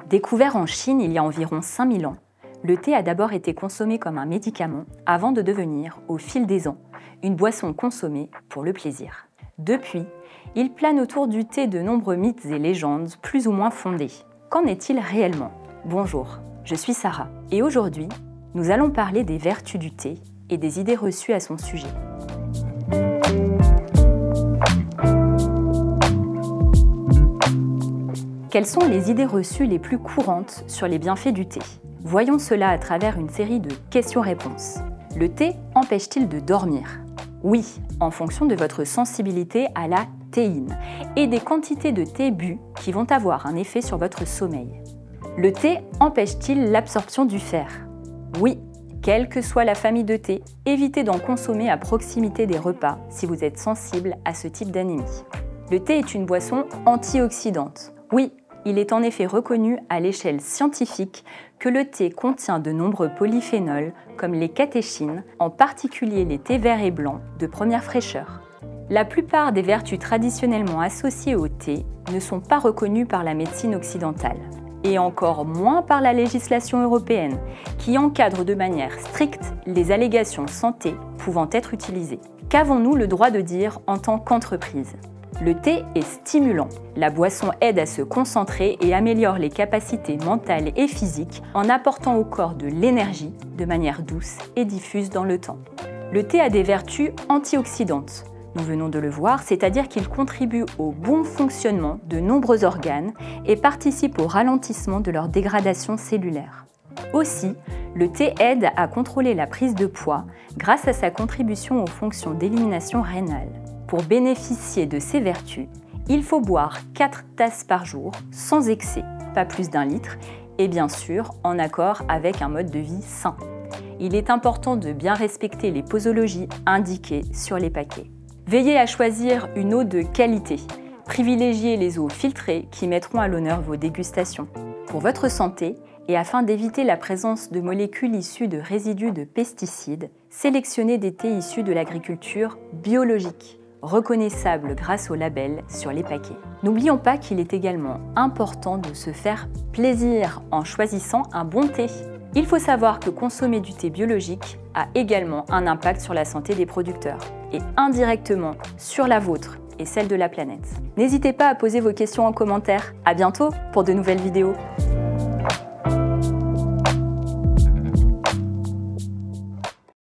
Découvert en Chine il y a environ 5000 ans, le thé a d'abord été consommé comme un médicament avant de devenir, au fil des ans, une boisson consommée pour le plaisir. Depuis, il plane autour du thé de nombreux mythes et légendes plus ou moins fondés. Qu'en est-il réellement? Bonjour, je suis Sarah et aujourd'hui, nous allons parler des vertus du thé et des idées reçues à son sujet. Quelles sont les idées reçues les plus courantes sur les bienfaits du thé? Voyons cela à travers une série de questions-réponses. Le thé empêche-t-il de dormir? Oui, en fonction de votre sensibilité à la théine et des quantités de thé bu qui vont avoir un effet sur votre sommeil. Le thé empêche-t-il l'absorption du fer? Oui, quelle que soit la famille de thé, évitez d'en consommer à proximité des repas si vous êtes sensible à ce type d'anémie. Le thé est une boisson antioxydante. Oui, il est en effet reconnu à l'échelle scientifique que le thé contient de nombreux polyphénols comme les catéchines, en particulier les thés verts et blancs de première fraîcheur. La plupart des vertus traditionnellement associées au thé ne sont pas reconnues par la médecine occidentale, et encore moins par la législation européenne, qui encadre de manière stricte les allégations santé pouvant être utilisées. Qu'avons-nous le droit de dire en tant qu'entreprise? Le thé est stimulant. La boisson aide à se concentrer et améliore les capacités mentales et physiques en apportant au corps de l'énergie de manière douce et diffuse dans le temps. Le thé a des vertus antioxydantes. Nous venons de le voir, c'est-à-dire qu'il contribue au bon fonctionnement de nombreux organes et participe au ralentissement de leur dégradation cellulaire. Aussi, le thé aide à contrôler la prise de poids grâce à sa contribution aux fonctions d'élimination rénale. Pour bénéficier de ces vertus, il faut boire 4 tasses par jour, sans excès, pas plus d'1 litre, et bien sûr en accord avec un mode de vie sain. Il est important de bien respecter les posologies indiquées sur les paquets. Veillez à choisir une eau de qualité. Privilégiez les eaux filtrées qui mettront à l'honneur vos dégustations. Pour votre santé, et afin d'éviter la présence de molécules issues de résidus de pesticides, sélectionnez des thés issus de l'agriculture biologique, reconnaissables grâce au label sur les paquets. N'oublions pas qu'il est également important de se faire plaisir en choisissant un bon thé. Il faut savoir que consommer du thé biologique a également un impact sur la santé des producteurs et indirectement sur la vôtre et celle de la planète. N'hésitez pas à poser vos questions en commentaire. À bientôt pour de nouvelles vidéos.